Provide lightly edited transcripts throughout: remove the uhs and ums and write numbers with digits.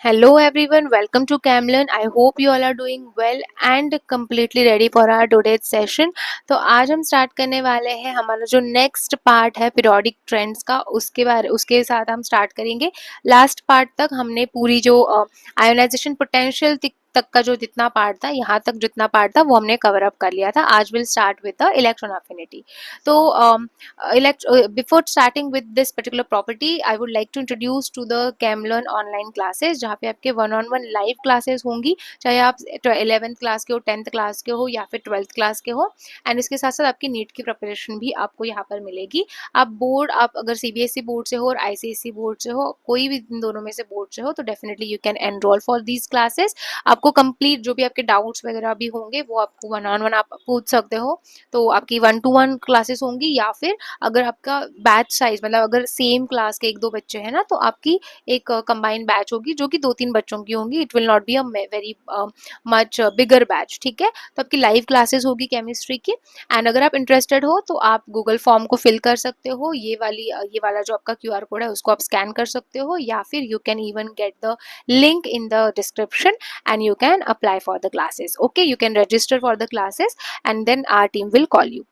Hello everyone, welcome to CamLearn. I hope you all are doing well and completely ready for our today's session. तो आज हम start करने वाले हैं हमारा जो नेक्स्ट पार्ट है पीरियोडिक ट्रेंड्स का, उसके साथ हम स्टार्ट करेंगे। लास्ट पार्ट तक हमने पूरी जो आयोनाइजेशन पोटेंशियल तक का जो जितना पार्ट था, यहाँ तक जितना पार्ट था वो हमने कवर अप कर लिया था। आज will start with the electron affinity. तो before starting with this particular property, I would like to introduce to the CamLearn online classes, जहाँ पे आपके one on one live classes होंगी, चाहे आप 11th क्लास के हो, 10th क्लास के हो या फिर 12th क्लास के हो। एंड इसके साथ साथ आपकी नीट की प्रिपरेशन भी आपको यहाँ पर मिलेगी। आप अगर सीबीएसई बोर्ड से हो और आईसीएसई बोर्ड से हो, कोई भी इन दोनों में से बोर्ड से हो, तो definitely you can enrol for these classes. आपको कंप्लीट जो भी आपके डाउट्स वगैरह भी होंगे वो आपको वन ऑन वन आप पूछ सकते हो। तो आपकी 1-to-1 क्लासेस होंगी, या फिर अगर आपका बैच साइज मतलब अगर सेम क्लास के 1-2 बच्चे हैं ना, तो आपकी एक कंबाइंड बैच होगी जो कि 2-3 बच्चों की होंगी। It will not be a very much bigger batch, ठीक है। तो आपकी लाइव क्लासेस होगी केमिस्ट्री की। एंड अगर आप इंटरेस्टेड हो तो आप गूगल फॉर्म को फिल कर सकते हो। ये वाला जो आपका क्यूआर कोड है उसको आप स्कैन कर सकते हो, या फिर you can even get the link in the description and you can apply for the classes. Okay, you can register for the classes and then our team will call you.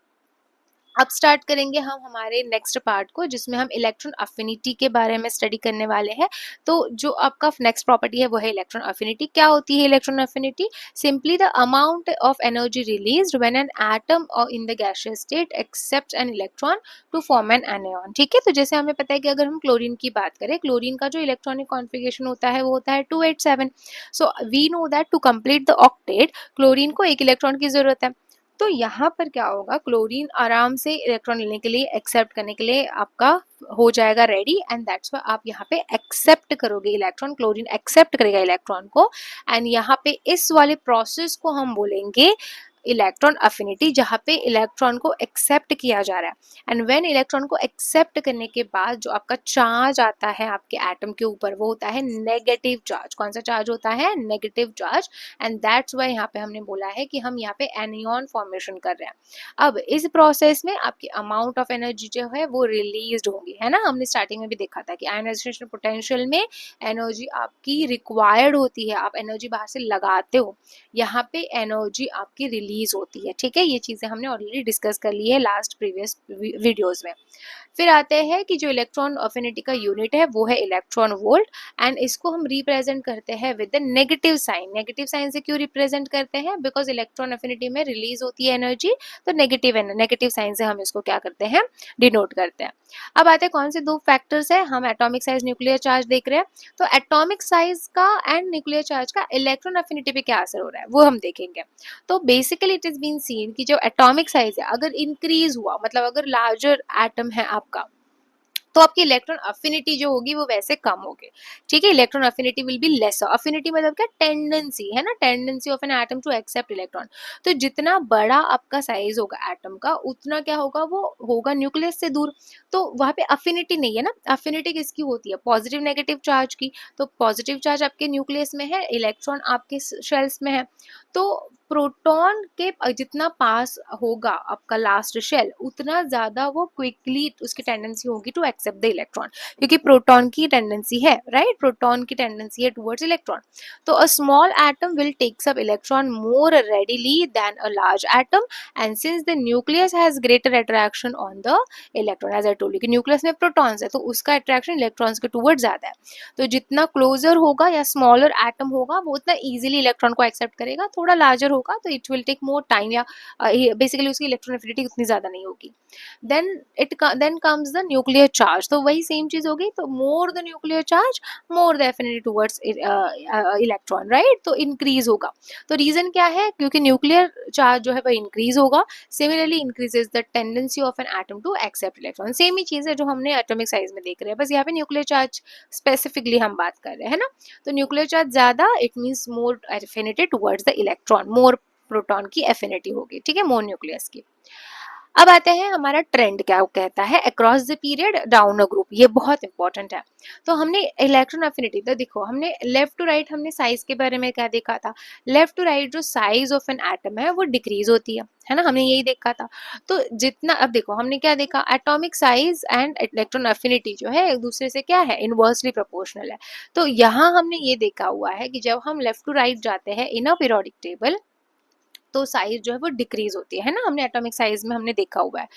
अब start करेंगे हम हमारे next part को, जिसमें हम electron affinity के बारे में स्टडी करने वाले हैं। तो जो आपका नेक्स्ट प्रॉपर्टी है वो है इलेक्ट्रॉन अफिनिटी। क्या होती है electron affinity? Simply the amount of energy released when an atom और in the gaseous state accepts an electron to form an anion. ठीक है, तो जैसे हमें पता है कि अगर हम क्लोरीन की बात करें, क्लोरीन का जो इलेक्ट्रॉनिक कॉन्फ़िगरेशन होता है वो होता है 287। So we know that to complete the octet chlorine को एक इलेक्ट्रॉन की जरूरत है। तो यहाँ पर क्या होगा, क्लोरीन आराम से इलेक्ट्रॉन लेने के लिए, एक्सेप्ट करने के लिए आपका हो जाएगा रेडी, एंड दैट्स व्हाई आप यहाँ पे एक्सेप्ट करोगे इलेक्ट्रॉन, क्लोरीन एक्सेप्ट करेगा इलेक्ट्रॉन को। एंड यहाँ पे इस वाले प्रोसेस को हम बोलेंगे इलेक्ट्रॉन अफिनिटी, जहाँ पे इलेक्ट्रॉन को एक्सेप्ट किया जा रहा है। एंड व्हेन इलेक्ट्रॉन को एक्सेप्ट करने के बाद जो आपका चार्ज आता है आपके एटम के ऊपर, वो होता है नेगेटिव चार्ज। कौन सा चार्ज होता है? Negative charge. And that's why यहाँ पे हमने बोला है कि हम यहाँ पे एनियन फॉर्मेशन कर रहे हैं। अब इस प्रोसेस में आपकी अमाउंट ऑफ एनर्जी जो है वो रिलीज होगी, है ना। हमने स्टार्टिंग में भी देखा था कि आयनाइजेशन पोटेंशियल में एनर्जी आपकी रिक्वायर्ड होती है, आप एनर्जी बाहर से लगाते हो, यहाँ पे एनर्जी आपकी रिलीज होती है। ठीक है, ये चीजें हमने ऑलरेडी डिस्कस कर ली है लास्ट प्रीवियस वीडियोस में। फिर आते हैं कि जो इलेक्ट्रॉन अफिनिटी का यूनिट है वो है इलेक्ट्रॉन वोल्ट, एंड इसको हम रिप्रेजेंट करते हैं with the negative sign. Negative sign से क्यों रिप्रेजेंट करते हैं? बिकॉज इलेक्ट्रॉन अफिनिटी में रिलीज होती है एनर्जी, तो नेगेटिव साइन से हम इसको क्या करते हैं? डिनोट करते हैं। अब आते हैं कौन से दो फैक्टर्स है, हम एटॉमिक साइज, न्यूक्लियर चार्ज देख रहे हैं। तो एटॉमिक साइज का एंड न्यूक्लियर चार्ज का इलेक्ट्रॉन अफिनिटी पे क्या असर हो रहा है वो हम देखेंगे। तो basically it is been seen कि जो एटॉमिक साइज है अगर इंक्रीज हुआ, मतलब अगर लार्जर एटम है आपका, तो आपकी इलेक्ट्रॉन अफिनिटी जो होगी वो वैसे कम होगी। ठीक है, electron affinity will be lesser. Affinity मतलब क्या? टेंडेंसी, है ना, tendency of an atom to accept electron. तो जितना बड़ा आपका साइज होगा एटम का, उतना क्या होगा, वो होगा न्यूक्लियस से दूर। तो वहां पे अफिनिटी नहीं है ना। अफिनिटी किसकी होती है? पॉजिटिव नेगेटिव चार्ज की। तो पॉजिटिव चार्ज आपके न्यूक्लियस में है, इलेक्ट्रॉन आपके शेल्स में है। तो प्रोटॉन के जितना पास होगा आपका लास्ट शेल, उतना ज्यादा वो क्विकली उसकी टेंडेंसी होगी टू एक्सेप्ट द इलेक्ट्रॉन, क्योंकि प्रोटॉन की टेंडेंसी है, राइट, प्रोटॉन की टेंडेंसी है टुवर्ड्स इलेक्ट्रॉन। तो a small atom will takes up electron more readily than a large atom, and since the nucleus has greater attraction on the electron, as I told you कि nucleus में protons है तो उसका attraction electrons के towards ज्यादा है। तो जितना क्लोजर होगा या स्मॉलर एटम होगा वो उतना इजीली इलेक्ट्रॉन को एक्सेप्ट करेगा। थोड़ा लार्जर होगा तो it will take more time, या बेसिकली उसकी इलेक्ट्रॉन एफिनिटी उतनी ज्यादा नहीं होगी। Then comes the nuclear charge. तो वही सेम चीज होगी। तो more the nuclear charge, more the affinity towards electron, right, तो इंक्रीज होगा। तो रीजन क्या है? क्योंकि न्यूक्लियर चार्ज जो है वह इंक्रीज होगा। Similarly increases the tendency of an atom to accept electron. Same ही चीज है जो हमने एटॉमिक साइज में देख रहे हैं, बस यहाँ पे न्यूक्लियर चार्ज स्पेसिफिकली हम बात कर रहे हैं ना। तो न्यूक्लियर चार्ज ज्यादा, it means more affinity towards the electron, more proton की एफिनिटी होगी, ठीक है, मोर न्यूक्लियस की। अब आते हैं हमारा ट्रेंड क्या कहता है, across the period down a group, ये बहुत इंपॉर्टेंट है। तो हमने इलेक्ट्रॉन अफिनिटी, तो देखो हमने लेफ्ट टू राइट हमने साइज के बारे में क्या देखा था, लेफ्ट टू राइट जो साइज ऑफ एन एटम है वो डिक्रीज होती है ना, हमने यही देखा था। तो जितना, अब देखो हमने क्या देखा, atomic size and electron affinity जो है एक दूसरे से क्या है, इनवर्सली प्रोपोर्शनल है। तो यहाँ हमने ये देखा हुआ है कि जब हम लेफ्ट टू राइट जाते हैं इन अ पीरियोडिक टेबल तो साइज जो है वो डिक्रीज होती है ना, हमने एटॉमिक साइज में हमने देखा हुआ है।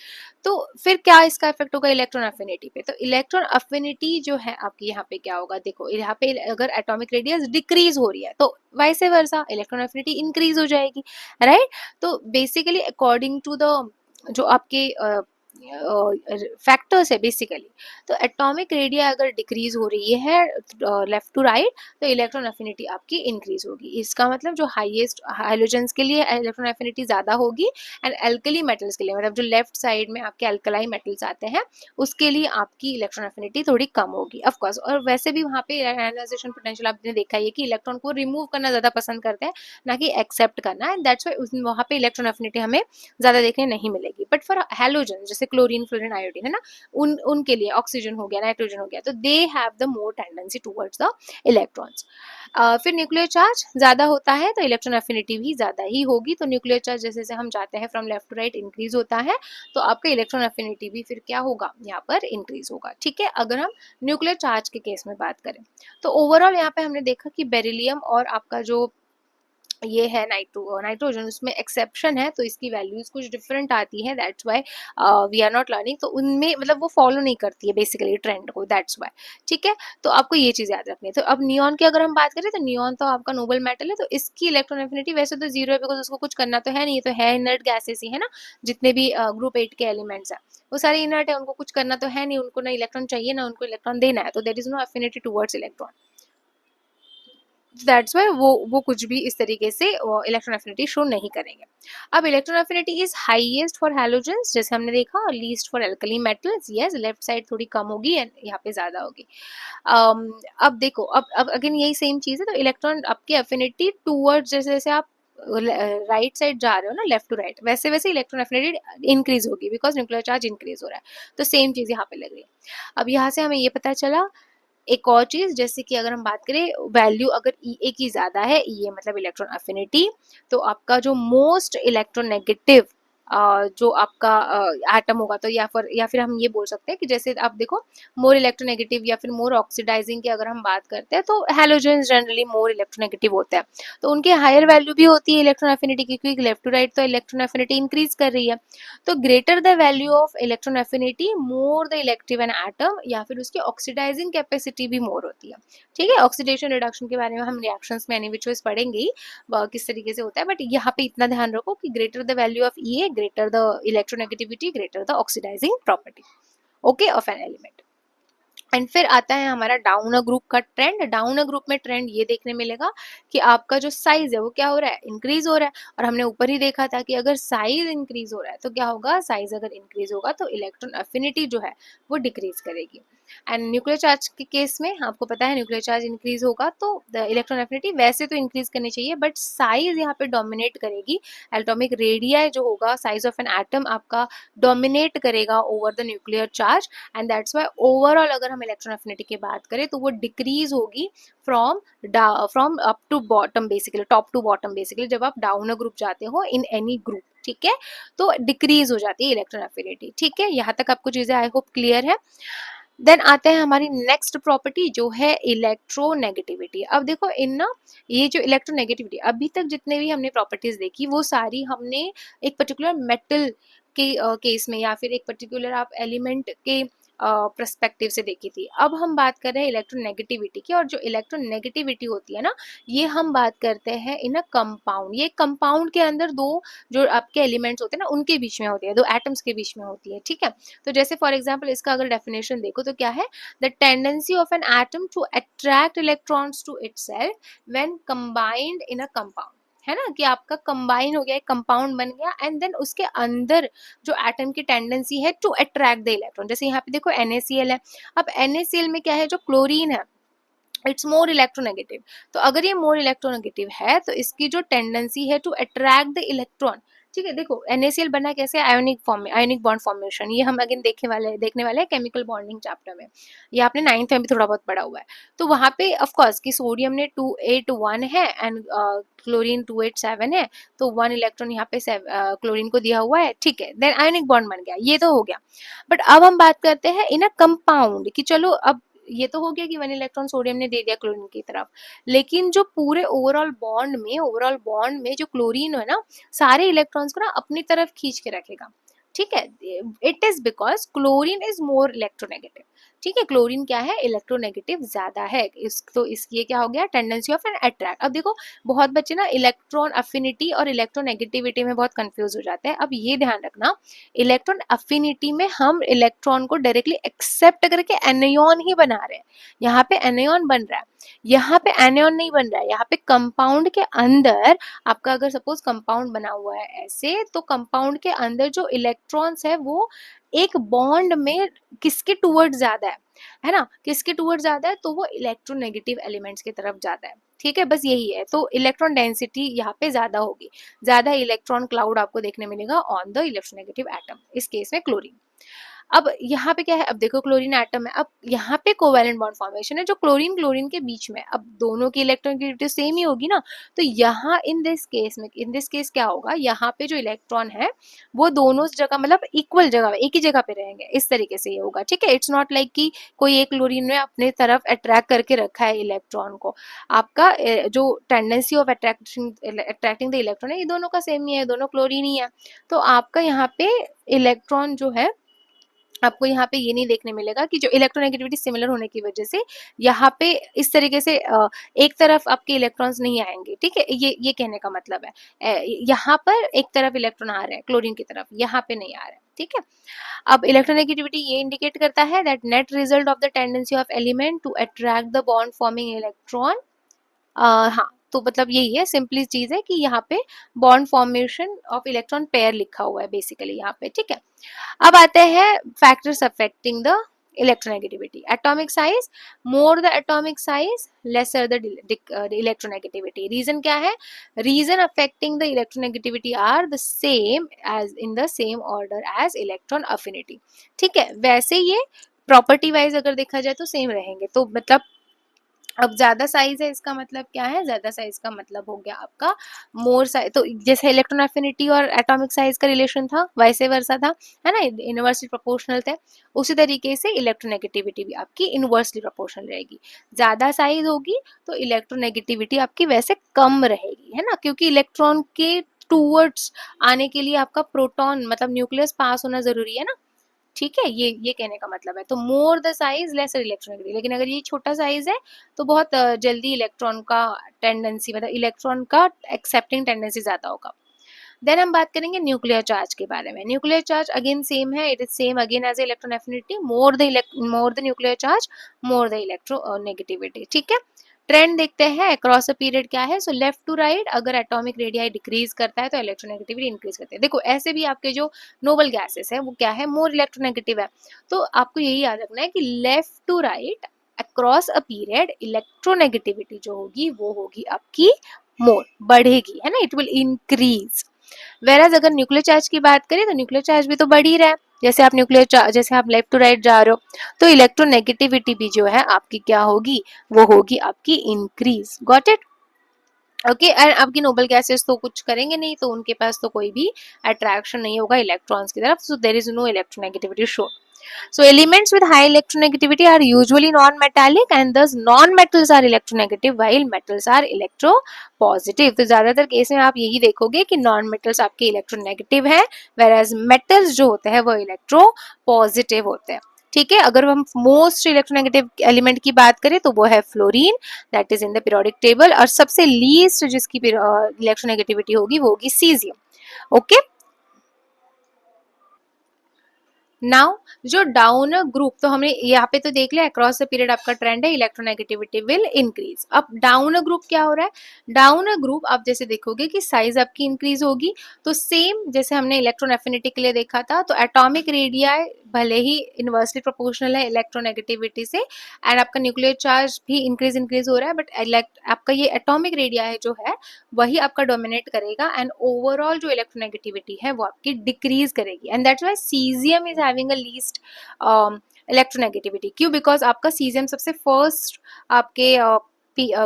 तो फिर क्या इसका इफेक्ट होगा इलेक्ट्रॉन अफिनिटी पे, तो इलेक्ट्रॉन अफिनिटी जो है आपकी यहाँ पे क्या होगा, देखो यहाँ पे अगर एटॉमिक रेडियस डिक्रीज हो रही है तो वाइसे वर्सा इलेक्ट्रॉन अफिनिटी इंक्रीज हो जाएगी, राइट। तो बेसिकली अकॉर्डिंग टू द जो आपके फैक्टर्स है बेसिकली, तो एटॉमिक रेडिया अगर डिक्रीज हो रही है लेफ्ट टू राइट तो इलेक्ट्रॉन अफिनिटी आपकी इंक्रीज होगी। इसका मतलब जो हाईएस्ट हाइड्रोजन्स के लिए इलेक्ट्रॉन अफिनिटी ज्यादा होगी एंड एल्कली मेटल्स के लिए, मतलब जो लेफ्ट साइड में आपके अल्कलाई मेटल्स आते हैं उसके लिए आपकी इलेक्ट्रॉन अफिनिटी थोड़ी कम होगी ऑफ कोर्स। और वैसे भी वहाँ पे आयनाइजेशन पोटेंशियल आपने देखा है कि इलेक्ट्रॉन को रिमूव करना ज्यादा पसंद करते हैं ना कि एक्सेप्ट करना, एंड दैट्स वाई वहाँ पे इलेक्ट्रॉन अफिनिटी हमें ज्यादा देखने नहीं मिलेगी। बट फॉर हैलोजन जैसे क्लोरीन फ्लोरीन आयोडीन है ना, उनके लिए ऑक्सीजन हो गया नाइट्रोजन हो गया, तो they have the more tendency towards the electrons. फिर न्यूक्लियर चार्ज ज्यादा होता है तो इलेक्ट्रॉन अफिनिटी भी ज्यादा ही होगी। तो न्यूक्लियर चार्ज जैसे जैसे हम जाते हैं from left to right increase होता है तो आपका इलेक्ट्रॉन अफिनिटी भी फिर क्या होगा यहाँ पर इंक्रीज होगा, ठीक है। अगर हम न्यूक्लियर चार्ज के केस में बात करें तो ओवरऑल यहाँ पे हमने देखा कि बेरिलियम और आपका जो ये है नाइट्रोजन उसमें एक्सेप्शन है, तो इसकी वैल्यूज कुछ डिफरेंट आती है, that's why we are not learning. तो उनमें मतलब वो फॉलो नहीं करती है बेसिकली ट्रेंड को, दैट्स व्हाई, ठीक है। तो आपको ये चीज याद रखनी है। तो अब नियॉन की अगर हम बात करें तो नियॉन तो आपका नोबल मेटल है, तो इसकी इलेक्ट्रॉन एफिनिटी वैसे तो जीरो है बिकॉज उसको कुछ करना तो है नहीं, तो है इनर्ट गैसेस ही है ना, जितने भी ग्रुप 8 के एलिमेंट्स है वो सारे इनर्ट है, उनको कुछ करना तो है नहीं, उनको ना इलेक्ट्रॉन चाहिए ना उनको इलेक्ट्रॉन देना है, तो there is no affinity towards electron, that's why वो कुछ भी इस तरीके से इलेक्ट्रॉन एफिनिटी शो नहीं करेंगे। अब electron affinity is highest for halogens जैसे हमने देखा, और least for alkali metals, yes left side थोड़ी कम होगी एंड यहाँ पे ज्यादा होगी। अब देखो अब अगेन यही सेम चीज है, तो इलेक्ट्रॉन आपकी एफिनिटी टूवर्ड्स जैसे जैसे आप राइट साइड जा रहे हो ना लेफ्ट टू राइट, वैसे वैसे इलेक्ट्रॉन एफिनिटी इंक्रीज होगी बिकॉज न्यूक्लियर चार्ज इंक्रीज हो रहा है। तो सेम चीज यहाँ पे लग रही है। अब यहाँ से हमें ये पता चला एक और चीज, जैसे कि अगर हम बात करें वैल्यू अगर ई की ज्यादा है, ई मतलब इलेक्ट्रॉन अफिनिटी, तो आपका जो मोस्ट इलेक्ट्रोनेगेटिव जो आपका एटम होगा, तो या फिर हम ये बोल सकते हैं कि जैसे आप देखो मोर इलेक्ट्रोनेगेटिव या फिर मोर ऑक्सीडाइजिंग की अगर हम बात करते हैं तो हैलोजेंस जनरली मोर इलेक्ट्रोनेगेटिव होते हैं, तो उनकी हायर वैल्यू भी होती है इलेक्ट्रॉन अफिनिटी की, क्योंकि लेफ्ट टू राइट तो इलेक्ट्रॉन अफिनिटी इंक्रीज कर रही है। तो greater the value of electron affinity more the elective an atom, या फिर उसकी ऑक्सीडाइजिंग कैपेसिटी भी मोर होती है, ठीक है। ऑक्सीडेशन रिडक्शन के बारे में हम रिएक्शंस में एनी विच वेज पढ़ेंगे ही किस तरीके से होता है, बट यहाँ पे इतना ध्यान रखो कि greater the value of E greater the electronegativity greater the oxidising property, okay, of an element. And फिर आता है हमारा डाउन अ ग्रुप का ट्रेंड। डाउन अ ग्रुप में ट्रेंड ये देखने मिलेगा कि आपका जो साइज है वो क्या हो रहा है, इंक्रीज हो रहा है। और हमने ऊपर ही देखा था कि अगर साइज इंक्रीज हो रहा है तो क्या होगा, साइज अगर इंक्रीज होगा तो इलेक्ट्रॉन अफिनिटी जो है वो डिक्रीज करेगी। एंड न्यूक्लियर चार्ज के केस में आपको पता है न्यूक्लियर चार्ज इंक्रीज होगा तो द इलेक्ट्रॉन अफिनिटी वैसे तो इंक्रीज करनी चाहिए, बट साइज यहाँ पे डोमिनेट करेगी। एटॉमिक रेडिया जो होगा, साइज ऑफ एन एटम आपका डोमिनेट करेगा over the nuclear charge, and that's why overall अगर हम इलेक्ट्रॉन एफिनिटी की बात करें तो वो डिक्रीज होगी from from up to bottom, basically top to bottom, basically जब आप डाउन अ ग्रुप जाते हो इन एनी ग्रुप, ठीक है, तो डिक्रीज हो जाती है इलेक्ट्रॉन एफिनिटी, ठीक है। यहाँ तक आपको चीजें आई होप क्लियर है। देन आते हैं हमारी नेक्स्ट प्रॉपर्टी जो है इलेक्ट्रोनेगेटिविटी। अब देखो इन ना ये जो इलेक्ट्रोनेगेटिविटी अभी तक जितने भी हमने प्रॉपर्टीज देखी वो सारी हमने एक पर्टिकुलर मेटल के केस में या फिर एक पर्टिकुलर आप एलिमेंट के पर्सपेक्टिव से देखी थी। अब हम बात कर रहे हैं इलेक्ट्रोनेगेटिविटी की, और जो इलेक्ट्रोनेगेटिविटी होती है ना ये हम बात करते हैं इन अ कंपाउंड। ये कंपाउंड के अंदर दो जो आपके एलिमेंट्स होते हैं ना उनके बीच में होती है, दो एटम्स के बीच में होती है, ठीक है। तो जैसे फॉर एग्जाम्पल इसका अगर डेफिनेशन देखो तो क्या है, the tendency of an atom to attract electrons to itself when combined in a compound, है ना, कि आपका कंबाइन हो गया, एक कंपाउंड बन गया एंड देन उसके अंदर जो एटम की टेंडेंसी है टू अट्रैक्ट द इलेक्ट्रॉन। जैसे यहाँ पे देखो NaCl है, अब NaCl में क्या है, जो क्लोरीन है इट्स मोर इलेक्ट्रोनेगेटिव, तो अगर ये मोर इलेक्ट्रोनेगेटिव है तो इसकी जो टेंडेंसी है टू अट्रैक्ट द इलेक्ट्रॉन, ठीक है। देखो NaCl बना कैसे, ionic form, ionic bond formation, ये हम अगेन देखने वाले हैं केमिकल बॉन्डिंग चैप्टर में, ये आपने 9th में भी थोड़ा बहुत पढ़ा हुआ है। तो वहाँ पे ऑफ कोर्स कि सोडियम ने 281 है एंड क्लोरीन 287 है, तो 1 इलेक्ट्रॉन यहाँ पे क्लोरीन को दिया हुआ है, ठीक है, देन आयोनिक बॉन्ड बन गया, ये तो हो गया। बट अब हम बात करते हैं इन अ कंपाउंड कि चलो अब ये तो हो गया कि 1 इलेक्ट्रॉन सोडियम ने दे दिया क्लोरीन की तरफ, लेकिन जो पूरे ओवरऑल बॉन्ड में जो क्लोरीन है ना, सारे इलेक्ट्रॉन्स को ना अपनी तरफ खींच के रखेगा, ठीक है। It is because chlorine is more electronegative, ठीक है, क्लोरीन क्या है, इलेक्ट्रोनेगेटिव ज्यादा है, तो इसकी क्या हो गया, टेंडेंसी ऑफ एन अट्रैक्ट। अब देखो बहुत बच्चे ना इलेक्ट्रॉन अफिनिटी और इलेक्ट्रोनेगेटिविटी में बहुत कंफ्यूज हो जाते हैं। अब ये ध्यान रखना, इलेक्ट्रॉन अफिनिटी में हम इलेक्ट्रॉन को डायरेक्टली एक्सेप्ट करके एनायन ही बना रहे हैं, यहाँ पे एनायन बन रहा है, यहाँ पे एनायन नहीं बन रहा है, यहाँ पे कंपाउंड के अंदर आपका अगर सपोज कंपाउंड बना हुआ है ऐसे, तो कंपाउंड के अंदर जो इलेक्ट्रॉन्स है वो एक बॉन्ड में किसके टूवर्ड ज्यादा है ना, किसके टूवर्ड ज्यादा है, तो वो इलेक्ट्रोनेगेटिव एलिमेंट्स की तरफ ज्यादा है, ठीक है, बस यही है। तो इलेक्ट्रॉन डेंसिटी यहाँ पे ज्यादा होगी, ज्यादा इलेक्ट्रॉन क्लाउड आपको देखने मिलेगा ऑन द इलेक्ट्रोनेगेटिव एटम, इस केस में क्लोरीन। अब यहाँ पे क्या है, अब देखो क्लोरीन एटम है, अब यहाँ पे कोवेलेंट बॉन्ड फॉर्मेशन है जो क्लोरीन क्लोरीन के बीच में, अब दोनों की इलेक्ट्रॉनिक सेम ही होगी ना, तो यहाँ इन दिस केस क्या होगा, यहाँ पे जो इलेक्ट्रॉन है वो दोनों जगह मतलब इक्वल जगह, एक ही जगह पे रहेंगे, इस तरीके से ये होगा, ठीक है। इट्स नॉट लाइक कि कोई एक क्लोरीन ने अपने तरफ अट्रैक्ट करके रखा है इलेक्ट्रॉन को, आपका जो tendency of attracting the electron है ये दोनों का सेम ही है, दोनों क्लोरीन ही है, तो आपका यहाँ पे इलेक्ट्रॉन जो है आपको यहाँ पे ये नहीं देखने मिलेगा कि जो इलेक्ट्रोनेगेटिविटी सिमिलर होने की वजह से यहाँ पे इस तरीके से एक तरफ आपके इलेक्ट्रॉन्स नहीं आएंगे, ठीक है, ये कहने का मतलब है यहाँ पर एक तरफ इलेक्ट्रॉन आ रहे हैं क्लोरीन की तरफ, यहाँ पे नहीं आ रहे हैं, ठीक है। अब इलेक्ट्रोनेगेटिविटी ये इंडिकेट करता है that net result of the tendency of element to attract the bond forming electron, हाँ, तो मतलब यही है, सिंपली चीज है कि यहाँ पे bond formation of electron pair लिखा हुआ है बेसिकली यहाँ पे, ठीक है। अब आते हैं factors affecting the electronegativity, atomic size, more the atomic size lesser the electronegativity. Reason क्या है, reason affecting the electronegativity are the same as in the same order as electron affinity, ठीक है, वैसे ये प्रॉपर्टी वाइज अगर देखा जाए तो सेम रहेंगे, तो मतलब अब ज्यादा साइज है इसका मतलब क्या है, ज्यादा साइज का मतलब हो गया आपका मोर साइज, तो जैसे इलेक्ट्रॉन एफिनिटी और एटॉमिक साइज का रिलेशन था वैसे वर्सा था, है ना, इनवर्सली प्रोपोर्शनल थे, उसी तरीके से इलेक्ट्रोनेगेटिविटी भी आपकी इनवर्सली प्रोपोर्शनल रहेगी, ज्यादा साइज होगी तो इलेक्ट्रोनेगेटिविटी आपकी वैसे कम रहेगी, है ना, क्योंकि इलेक्ट्रॉन के टूवर्ड्स आने के लिए आपका प्रोटॉन मतलब न्यूक्लियस पास होना जरूरी है ना, ठीक है, ये कहने का मतलब है। तो more the size lesser electronegativity, लेकिन अगर ये छोटा साइज है तो बहुत जल्दी इलेक्ट्रॉन का टेंडेंसी मतलब इलेक्ट्रॉन का एक्सेप्टिंग टेंडेंसी ज्यादा होगा। देन हम बात करेंगे न्यूक्लियर चार्ज के बारे में। न्यूक्लियर चार्ज अगेन सेम है, it is same again as electron affinity, more the nuclear charge more the electronegativity, ठीक है। ट्रेंड देखते हैं अक्रॉस अ पीरियड क्या है, सो लेफ्ट टू राइट, अगर एटॉमिक रेडियाई डिक्रीज करता है तो इलेक्ट्रोनेगेटिविटी इंक्रीज करते हैं। देखो ऐसे भी आपके जो नोबल गैसेस है वो क्या है, मोर इलेक्ट्रोनेगेटिव है, तो आपको यही याद रखना है कि left to right across a period electronegativity जो होगी वो होगी आपकी मोर, बढ़ेगी, है ना, इट विल इंक्रीज। वेराज अगर न्यूक्लियर चार्ज की बात करें तो न्यूक्लियर चार्ज भी तो बढ़ ही रहा है, जैसे आप लेफ्ट टू राइट जा रहे हो तो इलेक्ट्रोनेगेटिविटी भी जो है आपकी क्या होगी, वो होगी आपकी increase, got it, okay. And आपकी नोबल गैसेस तो कुछ करेंगे नहीं, तो उनके पास तो कोई भी अट्रैक्शन नहीं होगा इलेक्ट्रॉन्स की तरफ, so there is no electronegativity show. So elements with high electronegativity are usually non-metallic and thus non-metals are electronegative while metals are electropositive. तो ज्यादातर केस में आप यही देखोगे कि non-metals आपके electronegative हैं whereas metals जो होते हैं वो electropositive होते हैं, ठीक है। अगर हम मोस्ट इलेक्ट्रोनेगेटिव एलिमेंट की बात करें तो वो है fluorine, that is in the periodic table, और सबसे लीस्ट जिसकी इलेक्ट्रोनेगेटिविटी होगी वो होगी सीजियम, ओके। नाउ जो डाउन ग्रुप, तो हमने यहाँ पे तो देख लिया अक्रॉस द पीरियड आपका ट्रेंड है, इलेक्ट्रोनेगेटिविटी विल इंक्रीज। अब डाउन ग्रुप क्या हो रहा है, डाउन ग्रुप आप जैसे देखोगे कि साइज आपकी इंक्रीज होगी, तो सेम जैसे हमने इलेक्ट्रॉन एफिनिटी के लिए देखा था, तो एटॉमिक रेडियाई भले ही इनवर्सली प्रोपोर्शनल है इलेक्ट्रोनेगेटिविटी से, एंड आपका न्यूक्लियर चार्ज भी इंक्रीज हो रहा है, बट आपका ये एटॉमिक रेडियाई जो है वही आपका डोमिनेट करेगा, एंड ओवरऑल जो इलेक्ट्रोनेगेटिविटी है वो आपकी डिक्रीज करेगी, and that's why caesium is having a least electronegativity. क्यों? बिकॉज आपका सीजियम सबसे फर्स्ट आपके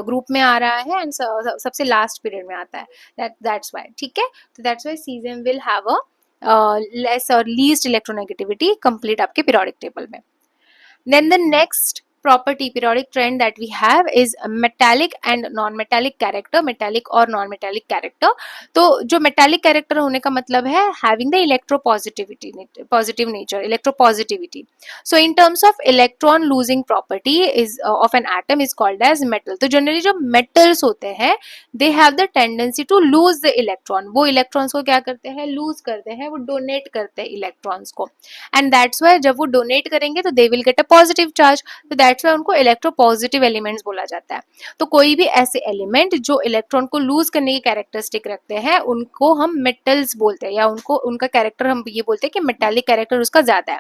ग्रुप में आ रहा है, एंड सबसे लास्ट पीरियड में आता है, दैट्स व्हाई। ठीक है, तो that's why caesium will have a less और लीस्ट इलेक्ट्रोनेगेटिविटी कंप्लीट आपके पीरियोडिक टेबल में। Then the next property periodic trend that we have is metallic and non-metallic character, metallic और non-metallic character। तो जो metallic character होने का मतलब है having the electropositivity, positive nature, electropositivity। So in terms of electron losing property is of an atom is called as metal। तो generally जो metals होते हैं they have the tendency to lose the electron, वो electrons को क्या करते हैं, lose करते हैं, वो donate करते हैं electrons को, एंड दैट्स वाई जब वो डोनेट करेंगे तो they will get a positive charge, तो दैट्स वाई उनको इलेक्ट्रोपॉजिटिव एलिमेंट्स बोला जाता है। तो कोई भी ऐसे एलिमेंट जो इलेक्ट्रॉन को लूज करने की कैरेक्टरिस्टिक रखते हैं उनको हम मेटल्स बोलते हैं, या उनको उनका कैरेक्टर हम ये बोलते हैं कि मेटालिक कैरेक्टर उसका ज्यादा है।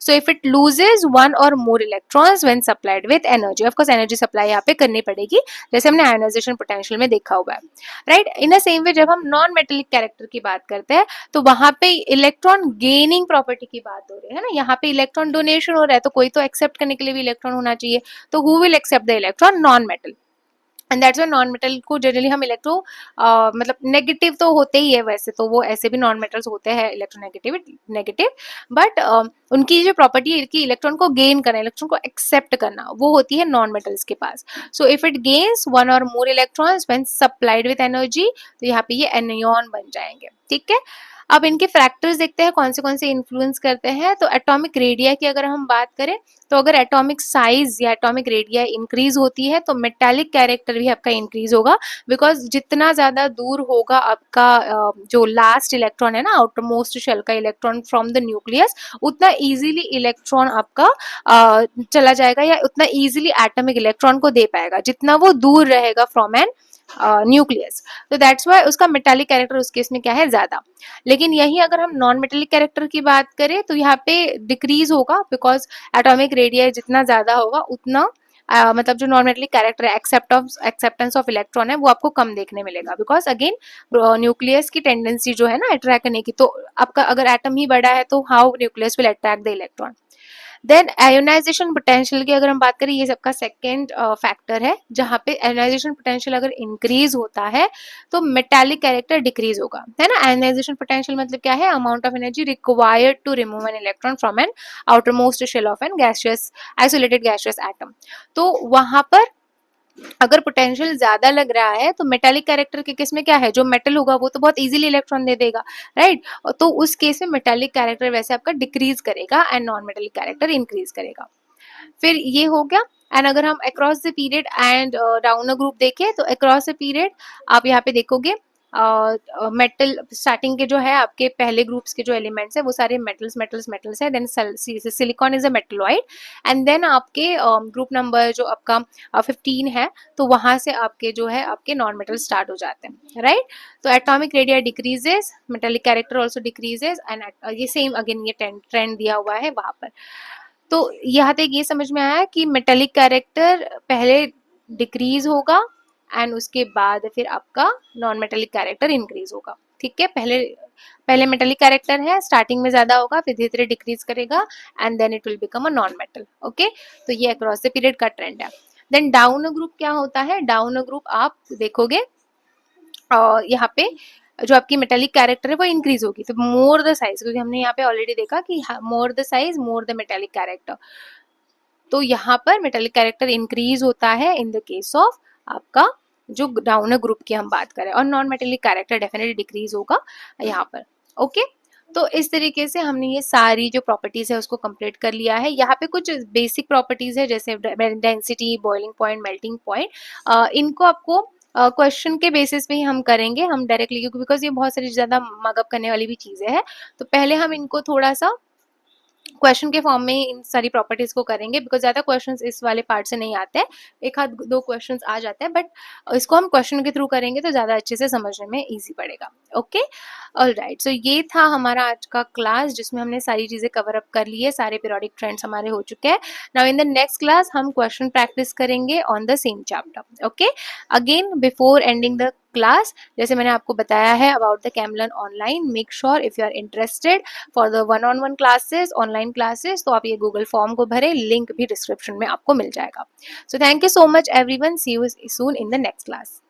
So if it loses one or more electrons when supplied with energy, of course energy supply यहाँ पे करनी पड़ेगी, जैसे हमने आयोनाइजेशन पोटेंशियल में देखा हुआ है, right. In the same way जब हम नॉन मेटेलिक कैरेक्टर की बात करते हैं तो वहां पे इलेक्ट्रॉन गेनिंग प्रॉपर्टी की बात हो रही है ना, यहाँ पे इलेक्ट्रॉन डोनेशन हो रहा है, तो कोई तो एक्सेप्ट करने के लिए भी इलेक्ट्रॉन होना चाहिए, तो who will accept the electron, non metal, and that's why non metal को जनरली हम इलेक्ट्रो मतलब नेगेटिव तो होते ही है, वैसे तो वो ऐसे भी नॉन मेटल्स होते हैं इलेक्ट्रोनेगेटिव नेगेटिव, बट उनकी जो प्रॉपर्टी है कि इलेक्ट्रॉन को गेन करना, इलेक्ट्रॉन को एक्सेप्ट करना, वो होती है नॉन मेटल्स के पास। So if it gains one or more electrons when supplied with energy, तो यहाँ पे ये एनियन बन जाएंगे। ठीक है, अब इनके फैक्टर्स देखते हैं कौन से इन्फ्लुएंस करते हैं। तो एटॉमिक रेडिया की अगर हम बात करें, तो अगर एटॉमिक साइज या एटॉमिक रेडिया इंक्रीज होती है तो मेटालिक कैरेक्टर भी आपका इंक्रीज होगा, बिकॉज जितना ज्यादा दूर होगा आपका जो लास्ट इलेक्ट्रॉन है ना, आउटर मोस्ट शेल का इलेक्ट्रॉन फ्रॉम द न्यूक्लियस, उतना इजीली इलेक्ट्रॉन आपका चला जाएगा, या उतना इजीली एटॉमिक इलेक्ट्रॉन को दे पाएगा जितना वो दूर रहेगा फ्रॉम एन न्यूक्लियस। तो दैट्स वाई उसका मेटालिक कैरेक्टर उस केस में क्या है, ज्यादा। लेकिन यही अगर हम नॉन मेटेलिक कैरेक्टर की बात करें तो यहाँ पे डिक्रीज होगा, बिकॉज एटॉमिक रेडियस जितना ज्यादा होगा उतना मतलब जो नॉन मेटेलिक कैरेक्टर है, एक्सेप्टेंस ऑफ इलेक्ट्रॉन है, वो आपको कम देखने मिलेगा, बिकॉज अगेन न्यूक्लियस की टेंडेंसी जो है ना अट्रैक्ट करने की, तो आपका अगर एटम ही बड़ा है तो how nucleus will attract the electron. Then ionisation potential की अगर हम बात करें, ये सबका सेकेंड फैक्टर है, जहाँ पे आयोनाइजेशन पोटेंशियल अगर इंक्रीज होता है तो मेटालिक कैरेक्टर डिक्रीज होगा, है ना। आयोनाइजेशन पोटेंशियल मतलब क्या है, amount of energy required to remove an electron from an outer most shell of an gaseous isolated gaseous atom. तो वहां पर अगर पोटेंशियल ज्यादा लग रहा है तो मेटालिक कैरेक्टर के केस में क्या है, जो मेटल होगा वो तो बहुत इजीली इलेक्ट्रॉन दे देगा, राइट। तो उस केस में मेटालिक कैरेक्टर वैसे आपका डिक्रीज करेगा and non metallic character increase करेगा। फिर ये हो गया। एंड अगर हम across the period and down group देखें तो अक्रॉस द पीरियड आप यहाँ पे देखोगे मेटल स्टार्टिंग के जो है आपके पहले ग्रुप्स के जो एलिमेंट्स है वो सारे मेटल्स है। Then silicon is a metalloid, and then आपके ग्रुप नंबर जो आपका 15 है, तो वहां से आपके जो है आपके नॉन मेटल स्टार्ट हो जाते हैं, राइट। तो atomic radia decreases, metallic character also decreases, and ये सेम अगेन ये ट्रेंड दिया हुआ है वहां पर। तो यहाँ तक ये समझ में आया कि मेटालिक कैरेक्टर पहले डिक्रीज होगा एंड उसके बाद फिर आपका नॉन मेटालिक कैरेक्टर इंक्रीज होगा। ठीक है, पहले पहले मेटालिक कैरेक्टर है, स्टार्टिंग में ज्यादा होगा, फिर धीरे धीरे डिक्रीज करेगा and then it will become a non metal. Okay, तो ये अक्रॉस द पीरियड का ट्रेंड है। देन डाउन ग्रुप क्या होता है, डाउन ग्रुप आप देखोगे यहाँ पे जो आपकी मेटालिक कैरेक्टर है वो इंक्रीज होगी, तो मोर द साइज, क्योंकि हमने यहाँ पे ऑलरेडी देखा कि मोर the size more the metallic character, तो यहाँ पर मेटालिक कैरेक्टर इंक्रीज होता है इन द केस ऑफ आपका जो डाउनर ग्रुप की हम बात करें, और non metallic character definitely decrease होगा यहाँ पर। ओके, तो इस तरीके से हमने ये सारी जो प्रॉपर्टीज है उसको कंप्लीट कर लिया है। यहाँ पे कुछ बेसिक प्रॉपर्टीज है जैसे density, boiling point, melting point, इनको आपको क्वेश्चन के बेसिस पे ही हम करेंगे हम डायरेक्टली, क्योंकि बिकॉज ये बहुत सारी ज्यादा मगअप करने वाली भी चीजें हैं, तो पहले हम इनको थोड़ा सा क्वेश्चन के फॉर्म में इन सारी प्रॉपर्टीज को करेंगे, बिकॉज ज़्यादा क्वेश्चंस इस वाले पार्ट से नहीं आते हैं, एक आध दो क्वेश्चंस आ जाते हैं, बट इसको हम क्वेश्चन के थ्रू करेंगे तो ज़्यादा अच्छे से समझने में ईजी पड़ेगा। ओके, ऑल राइट, सो ये था हमारा आज का क्लास जिसमें हमने सारी चीज़ें कवर अप कर ली है, सारे पीरियोडिक ट्रेंड्स हमारे हो चुके हैं। Now in the next class हम क्वेश्चन प्रैक्टिस करेंगे on the same chapter. Okay, again before ending the class, जैसे मैंने आपको बताया है अबाउट द कैमलर्न online, make sure if you are interested for the one on one classes, online classes, तो आप ये गूगल फॉर्म को भरें, लिंक भी डिस्क्रिप्शन में आपको मिल जाएगा। So thank you so much everyone, see you soon in the next class.